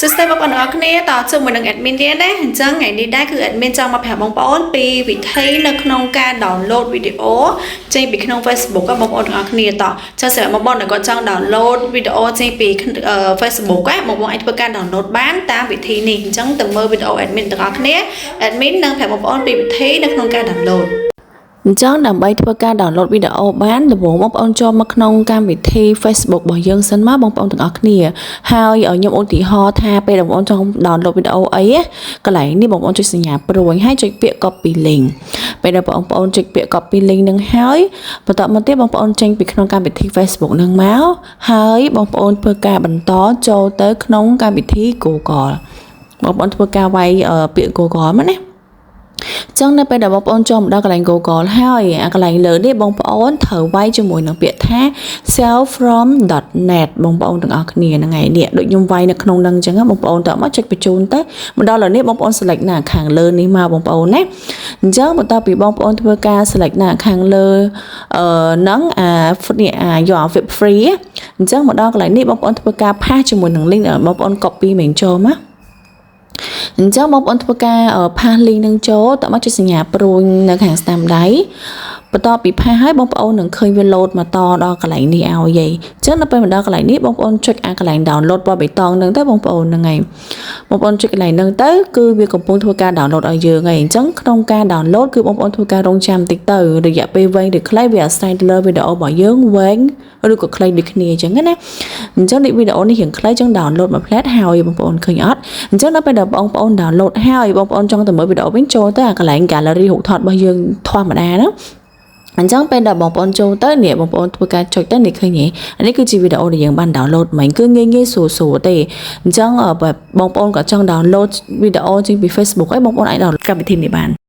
system បងប្អូនទាំងអស់គ្នាតើជាមួយនឹង admin ទៀតណាអញ្ចឹងថ្ងៃនេះដែរគឺ admin ចង់មកប្រាប់បងប្អូនពីវិធីនៅក្នុងការ download វីដេអូចេញពីក្នុង Facebook បងប្អូនទាំងអស់គ្នាតើសម្រាប់បងប្អូនដែលគាត់ចង់ download វីដេអូចេញពី Facebook បងប្អូនអាចធ្វើការ download បានតាមវិធីនេះអញ្ចឹងទៅមើលវីដេអូ admin ទាំងអស់គ្នា admin នឹងប្រាប់បងប្អូនពីវិធីនៅក្នុងការ download អញ្ចឹងដើម្បីធ្វើការ download វីដេអូបានដំបូងបងប្អូនចូលមកក្នុងកម្មវិធី Facebook របស់យើងសិនមកបងប្អូនទាំងអស់គ្នាហើយខ្ញុំឧទាហរណ៍ថាពេលបងប្អូនចង់ download វីដេអូអីកន្លែងនេះបងប្អូនចុចសញ្ញាព្រួយហើយចុចពាក្យ copy link ពេលដែលបងប្អូនចុចពាក្យ copy link នឹងហើយបន្តមកទៀតបងប្អូនចេញពីក្នុងកម្មវិធី Facebook នឹងមកហើយបងប្អូនធ្វើការបន្តចូលទៅក្នុងកម្មវិធី Google បងប្អូនធ្វើការវាយពាក្យ Google មកណាចឹងនៅពេលដែលបងប្អូនចូលមកដល់កន្លែង Google ហើយកន្លែងលើនេះបងប្អូនត្រូវវាយជាមួយនឹងពាក្យថា selfrom.net បងប្អូនទាំងអស់គ្នាហ្នឹងឯងនេះដូចខ្ញុំវាយនៅក្នុងហ្នឹងចឹងបងប្អូនតើមកចុចបញ្ជូនទៅមកដល់លើនេះបងប្អូន select នៅខាងលើនេះមកបងប្អូនណាអញ្ចឹងបន្ទាប់ពីបងប្អូនធ្វើការ select នៅខាងលើហ្នឹងយក web free អញ្ចឹងមកដល់កន្លែងនេះបងប្អូនធ្វើការ paste ជាមួយនឹង link បងប្អូន copy មកចូលមកអញ្ចឹងបងប្អូនធ្វើការផាសលីងនឹងចូលតមកចុចសញ្ញាព្រួយនៅខាងស្ដាំដៃបន្ទាប់ពីផាសហើយបងប្អូននឹងឃើញវាលោតមកតដល់កន្លែងនេះឲ្យយីអញ្ចឹងដល់ពេលមកដល់កន្លែងនេះបងប្អូនចុចកន្លែង download ពណ៌បៃតងហ្នឹងទៅបងប្អូនហ្នឹងហើយបងប្អូនចុចកន្លែងហ្នឹងទៅគឺវាកំពុងធ្វើការ download ឲ្យយើងហើយអញ្ចឹងក្នុងការ download គឺបងប្អូនធ្វើការរងចាំតិចទៅរយៈពេលវែងឬខ្លីវាអាស្រ័យទៅលើវីដេអូរបស់យើងវែងឬក៏ខ្លីដូចគ្នាអញ្ចឹងណាអញ្ចឹងនេះវីដេអូនេះរៀងខ្លីចឹង download មួយផ្លែតហើយបងប្អូនឃើញអត់អញ្ចឹងដល់ពេលដែលបងប្អូន download ហើយបងប្អូនចង់ទៅមើលវីដេអូវិញចូលទៅអាកន្លែង gallery រូបថតរបស់យើងធម្មតាហ្នឹងអញ្ចឹងពេលដែលបងប្អូនចូលទៅនេះបងប្អូនធ្វើការចុចទៅនេះឃើញទេអានេះគឺជាវីដេអូដែលយើងបាន download មិញគឺងាយស្រួលទេអញ្ចឹងបងប្អូនក៏ចង់ download វីដេអូចេញពី Facebook ហើយបងប្អូនអាច download កម្មវិធីនេះបាន